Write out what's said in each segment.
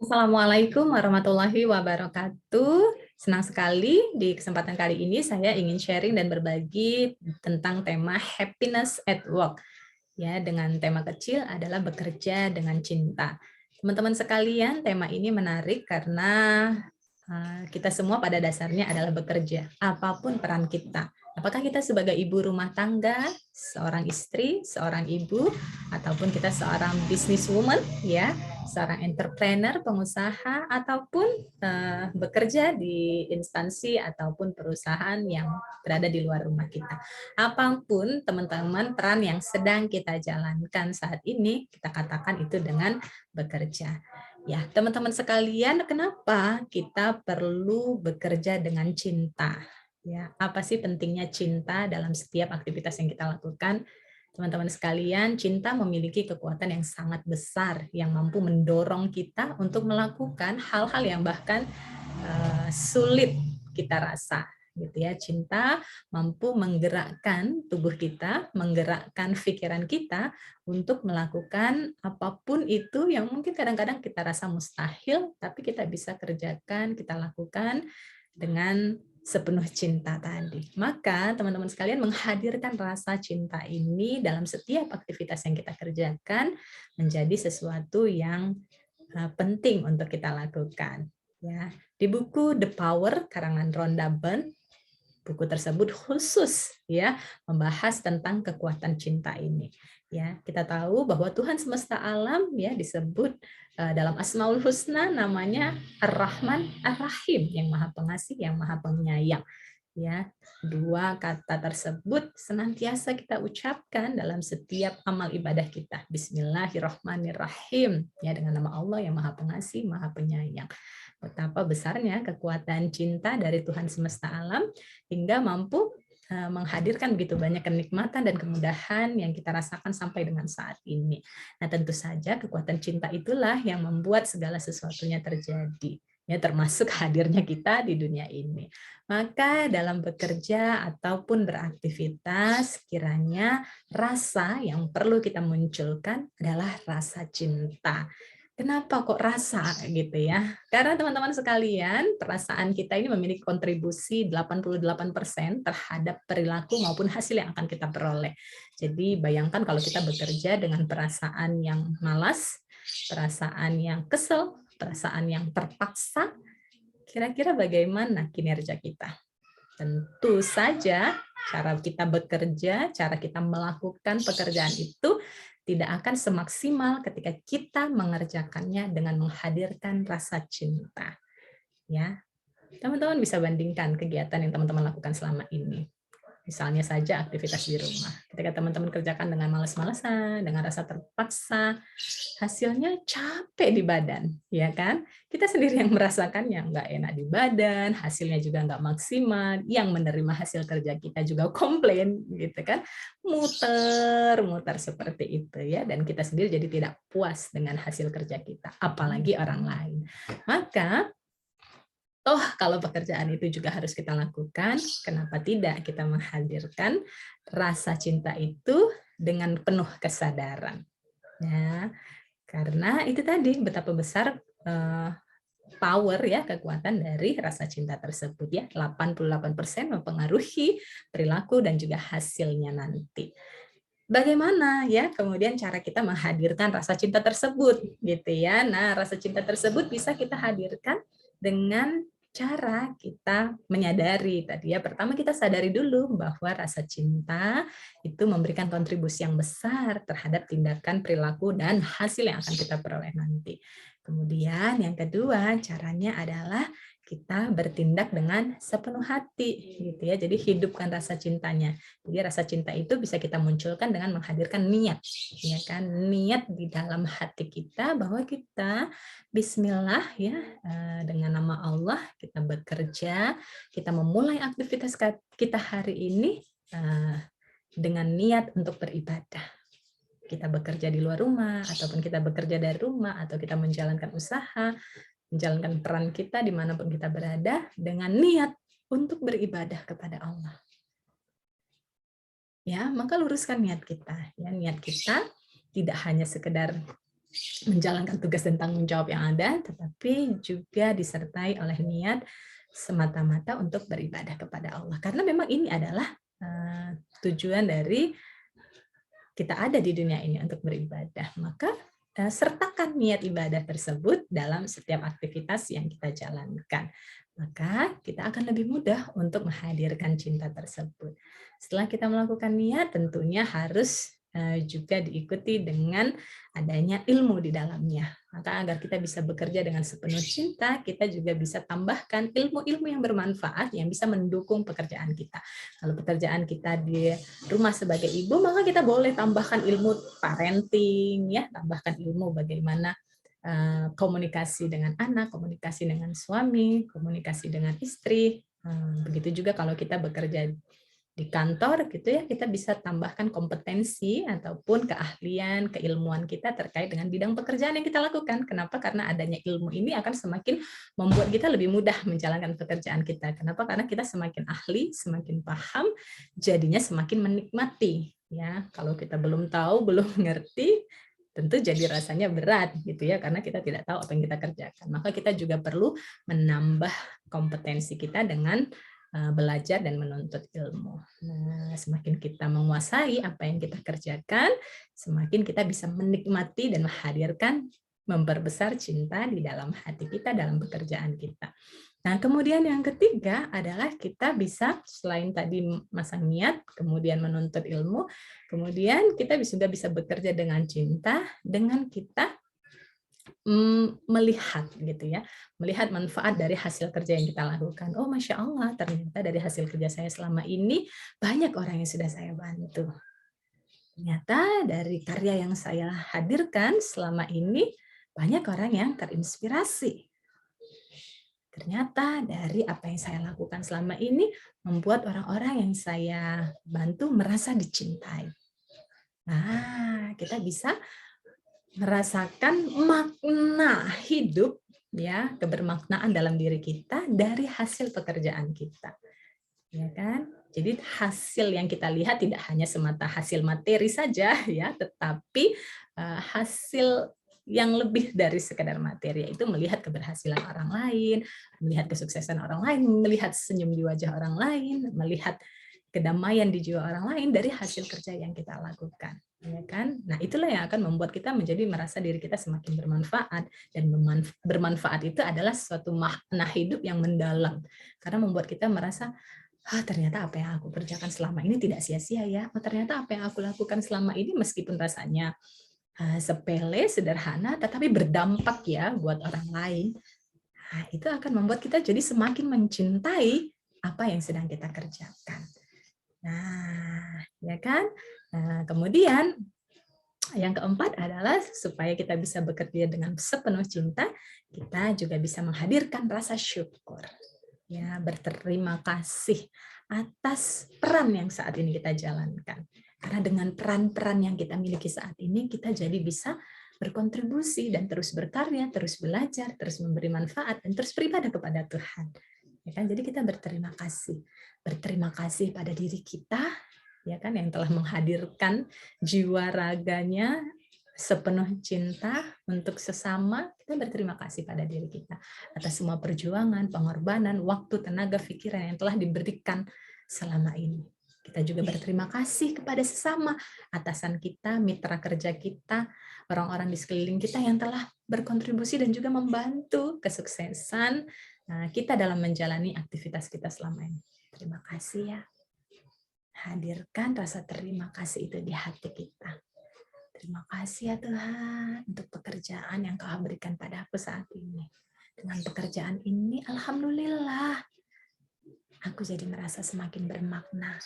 Assalamualaikum warahmatullahi wabarakatuh. Senang sekali di kesempatan kali ini saya ingin sharing dan berbagi tentang tema happiness at work. Ya, dengan tema kecil adalah bekerja dengan cinta. Teman-teman sekalian, tema ini menarik karena kita semua pada dasarnya adalah bekerja, apapun peran kita. Apakah kita sebagai ibu rumah tangga, seorang istri, seorang ibu, ataupun kita seorang businesswoman, ya, seorang entrepreneur, pengusaha, ataupun bekerja di instansi ataupun perusahaan yang berada di luar rumah kita. Apapun teman-teman peran yang sedang kita jalankan saat ini, kita katakan itu dengan bekerja. Ya, teman-teman sekalian, kenapa kita perlu bekerja dengan cinta? Ya, apa sih pentingnya cinta dalam setiap aktivitas yang kita lakukan? Teman-teman sekalian, cinta memiliki kekuatan yang sangat besar yang mampu mendorong kita untuk melakukan hal-hal yang bahkan sulit kita rasa, gitu ya. Cinta mampu menggerakkan tubuh kita, menggerakkan pikiran kita untuk melakukan apapun itu yang mungkin kadang-kadang kita rasa mustahil, tapi kita bisa kerjakan, kita lakukan dengan sepenuh cinta tadi. Maka teman-teman sekalian, menghadirkan rasa cinta ini dalam setiap aktivitas yang kita kerjakan menjadi sesuatu yang penting untuk kita lakukan. Ya, di buku The Power karangan Rhonda Byrne, buku tersebut khusus ya membahas tentang kekuatan cinta ini. Ya, kita tahu bahwa Tuhan semesta alam ya disebut dalam Asmaul Husna namanya Ar-Rahman Ar-Rahim, yang Maha Pengasih, yang Maha Penyayang. Ya, dua kata tersebut senantiasa kita ucapkan dalam setiap amal ibadah kita. Bismillahirrahmanirrahim. Ya, dengan nama Allah yang Maha Pengasih, Maha Penyayang. Betapa besarnya kekuatan cinta dari Tuhan semesta alam hingga mampu menghadirkan begitu banyak kenikmatan dan kemudahan yang kita rasakan sampai dengan saat ini. Nah, tentu saja kekuatan cinta itulah yang membuat segala sesuatunya terjadi, ya, termasuk hadirnya kita di dunia ini. Maka dalam bekerja ataupun beraktivitas, kiranya rasa yang perlu kita munculkan adalah rasa cinta. Kenapa kok rasa gitu ya? Karena teman-teman sekalian, perasaan kita ini memiliki kontribusi 88% terhadap perilaku maupun hasil yang akan kita peroleh. Jadi bayangkan kalau kita bekerja dengan perasaan yang malas, perasaan yang kesel, perasaan yang terpaksa, kira-kira bagaimana kinerja kita? Tentu saja cara kita bekerja, cara kita melakukan pekerjaan itu tidak akan semaksimal ketika kita mengerjakannya dengan menghadirkan rasa cinta. Ya, teman-teman bisa bandingkan kegiatan yang teman-teman lakukan selama ini. Misalnya saja aktivitas di rumah. Ketika teman-teman kerjakan dengan malas-malasan, dengan rasa terpaksa, hasilnya capek di badan, ya kan? Kita sendiri yang merasakannya nggak enak di badan, hasilnya juga nggak maksimal, yang menerima hasil kerja kita juga komplain, gitu kan? Muter-muter seperti itu ya, dan kita sendiri jadi tidak puas dengan hasil kerja kita, apalagi orang lain. Maka toh kalau pekerjaan itu juga harus kita lakukan, kenapa tidak kita menghadirkan rasa cinta itu dengan penuh kesadaran. Ya, karena itu tadi betapa besar power ya, kekuatan dari rasa cinta tersebut ya. 88% mempengaruhi perilaku dan juga hasilnya nanti. Bagaimana ya kemudian cara kita menghadirkan rasa cinta tersebut gitu ya. Nah, rasa cinta tersebut bisa kita hadirkan dengan cara kita menyadari tadi ya. Pertama kita sadari dulu bahwa rasa cinta itu memberikan kontribusi yang besar terhadap tindakan, perilaku, dan hasil yang akan kita peroleh nanti. Kemudian yang kedua caranya adalah kita bertindak dengan sepenuh hati gitu ya. Jadi hidupkan rasa cintanya. Jadi rasa cinta itu bisa kita munculkan dengan menghadirkan niat, ya kan? Niat di dalam hati kita bahwa kita Bismillah ya, dengan nama Allah kita bekerja, kita memulai aktivitas kita hari ini dengan niat untuk beribadah. Kita bekerja di luar rumah, ataupun kita bekerja dari rumah, atau kita menjalankan usaha, menjalankan peran kita dimanapun kita berada, dengan niat untuk beribadah kepada Allah. Ya, maka luruskan niat kita. Ya, niat kita tidak hanya sekedar menjalankan tugas dan tanggung jawab yang ada, tetapi juga disertai oleh niat semata-mata untuk beribadah kepada Allah. Karena memang ini adalah tujuan dari kita ada di dunia ini untuk beribadah. Maka sertakan niat ibadah tersebut dalam setiap aktivitas yang kita jalankan. Maka kita akan lebih mudah untuk menghadirkan cinta tersebut. Setelah kita melakukan niat, tentunya harus juga diikuti dengan adanya ilmu di dalamnya. Maka agar kita bisa bekerja dengan sepenuh cinta, kita juga bisa tambahkan ilmu-ilmu yang bermanfaat yang bisa mendukung pekerjaan kita. Kalau pekerjaan kita di rumah sebagai ibu, maka kita boleh tambahkan ilmu parenting, ya, tambahkan ilmu bagaimana komunikasi dengan anak, komunikasi dengan suami, komunikasi dengan istri. Begitu juga kalau kita bekerja di kantor gitu ya, kita bisa tambahkan kompetensi ataupun keahlian, keilmuan kita terkait dengan bidang pekerjaan yang kita lakukan. Kenapa? Karena adanya ilmu ini akan semakin membuat kita lebih mudah menjalankan pekerjaan kita. Kenapa? Karena kita semakin ahli, semakin paham, jadinya semakin menikmati. Ya, kalau kita belum tahu, belum ngerti, tentu jadi rasanya berat gitu ya, karena kita tidak tahu apa yang kita kerjakan. Maka kita juga perlu menambah kompetensi kita dengan belajar dan menuntut ilmu. Nah, semakin kita menguasai apa yang kita kerjakan, semakin kita bisa menikmati dan menghadirkan, memperbesar cinta di dalam hati kita, dalam pekerjaan kita. Nah, kemudian yang ketiga adalah kita bisa, selain tadi masang niat, kemudian menuntut ilmu, kemudian kita juga bisa bekerja dengan cinta, dengan kita melihat gitu ya, melihat manfaat dari hasil kerja yang kita lakukan. Oh, Masya Allah, ternyata dari hasil kerja saya selama ini banyak orang yang sudah saya bantu. Ternyata dari karya yang saya hadirkan selama ini banyak orang yang terinspirasi. Ternyata dari apa yang saya lakukan selama ini membuat orang-orang yang saya bantu merasa dicintai. Nah, kita bisa merasakan makna hidup, ya, kebermaknaan dalam diri kita dari hasil pekerjaan kita, ya kan? Jadi hasil yang kita lihat tidak hanya semata hasil materi saja, ya, tetapi hasil yang lebih dari sekedar materi, yaitu melihat keberhasilan orang lain, melihat kesuksesan orang lain, melihat senyum di wajah orang lain, melihat kedamaian di jiwa orang lain dari hasil kerja yang kita lakukan, ya kan? Nah, itulah yang akan membuat kita menjadi merasa diri kita semakin bermanfaat, dan bermanfaat itu adalah suatu makna hidup yang mendalam karena membuat kita merasa ternyata apa yang aku kerjakan selama ini tidak sia-sia ya. Oh, ternyata apa yang aku lakukan selama ini meskipun rasanya sepele, sederhana, tetapi berdampak ya buat orang lain. Nah, itu akan membuat kita jadi semakin mencintai apa yang sedang kita kerjakan. Nah, ya kan? Nah, kemudian yang keempat adalah supaya kita bisa bekerja dengan sepenuh cinta, kita juga bisa menghadirkan rasa syukur. Ya, berterima kasih atas peran yang saat ini kita jalankan. Karena dengan peran-peran yang kita miliki saat ini, kita jadi bisa berkontribusi dan terus berkarya, terus belajar, terus memberi manfaat, dan terus beribadah kepada Tuhan. Ya kan? Jadi kita berterima kasih pada diri kita, ya kan, yang telah menghadirkan jiwa raganya sepenuh cinta untuk sesama. Kita berterima kasih pada diri kita atas semua perjuangan, pengorbanan, waktu, tenaga, pikiran yang telah diberikan selama ini. Kita juga berterima kasih kepada sesama, atasan kita, mitra kerja kita, orang-orang di sekeliling kita yang telah berkontribusi dan juga membantu kesuksesan kita dalam menjalani aktivitas kita selama ini. Terima kasih ya. Hadirkan rasa terima kasih itu di hati kita. Terima kasih ya Tuhan untuk pekerjaan yang Kau berikan pada aku saat ini. Dengan pekerjaan ini, alhamdulillah, aku jadi merasa semakin bermakna.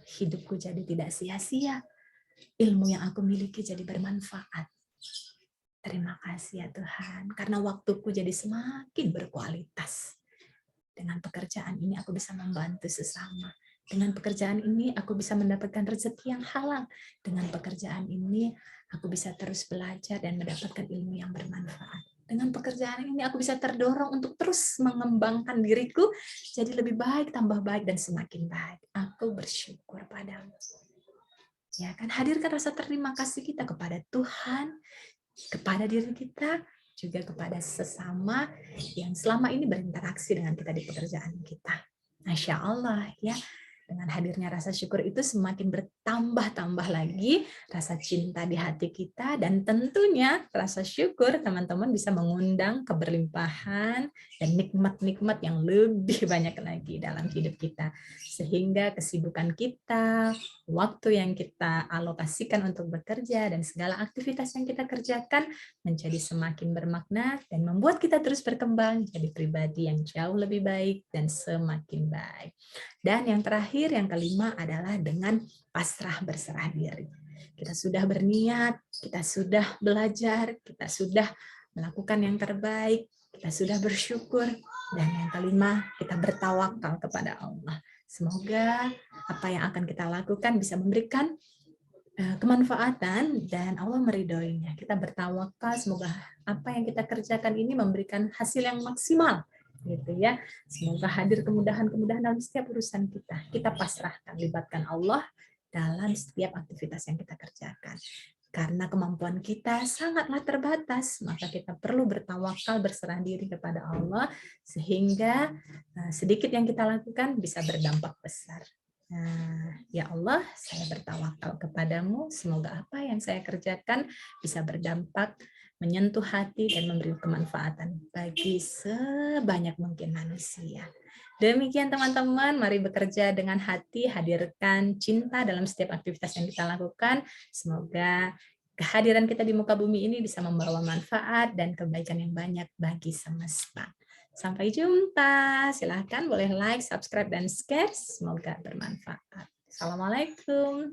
Hidupku jadi tidak sia-sia. Ilmu yang aku miliki jadi bermanfaat. Terima kasih ya Tuhan, karena waktuku jadi semakin berkualitas. Dengan pekerjaan ini aku bisa membantu sesama. Dengan pekerjaan ini aku bisa mendapatkan rezeki yang halal. Dengan pekerjaan ini aku bisa terus belajar dan mendapatkan ilmu yang bermanfaat. Dengan pekerjaan ini aku bisa terdorong untuk terus mengembangkan diriku jadi lebih baik, tambah baik, dan semakin baik. Aku bersyukur padamu. Ya kan, hadirkan rasa terima kasih kita kepada Tuhan, kepada diri kita, juga kepada sesama yang selama ini berinteraksi dengan kita di pekerjaan kita. Masya Allah ya, dengan hadirnya rasa syukur itu semakin bertambah-tambah lagi rasa cinta di hati kita, dan tentunya rasa syukur teman-teman bisa mengundang keberlimpahan dan nikmat-nikmat yang lebih banyak lagi dalam hidup kita. Sehingga kesibukan kita, waktu yang kita alokasikan untuk bekerja, dan segala aktivitas yang kita kerjakan menjadi semakin bermakna dan membuat kita terus berkembang jadi pribadi yang jauh lebih baik dan semakin baik. Dan yang terakhir, yang kelima adalah dengan pasrah berserah diri. Kita sudah berniat, kita sudah belajar, kita sudah melakukan yang terbaik, kita sudah bersyukur, dan yang kelima, kita bertawakal kepada Allah. Semoga apa yang akan kita lakukan bisa memberikan kemanfaatan dan Allah meridhoinya. Kita bertawakal semoga apa yang kita kerjakan ini memberikan hasil yang maksimal, gitu ya. Semoga hadir kemudahan-kemudahan dalam setiap urusan kita. Kita pasrahkan, libatkan Allah dalam setiap aktivitas yang kita kerjakan. Karena kemampuan kita sangatlah terbatas, maka kita perlu bertawakal, berserah diri kepada Allah, sehingga sedikit yang kita lakukan bisa berdampak besar. Nah, ya Allah, saya bertawakal kepadamu, semoga apa yang saya kerjakan bisa berdampak, menyentuh hati, dan memberi kemanfaatan bagi sebanyak mungkin manusia. Demikian teman-teman, mari bekerja dengan hati, hadirkan cinta dalam setiap aktivitas yang kita lakukan. Semoga kehadiran kita di muka bumi ini bisa membawa manfaat dan kebaikan yang banyak bagi semesta. Sampai jumpa. Silahkan boleh like, subscribe, dan share. Semoga bermanfaat. Assalamualaikum.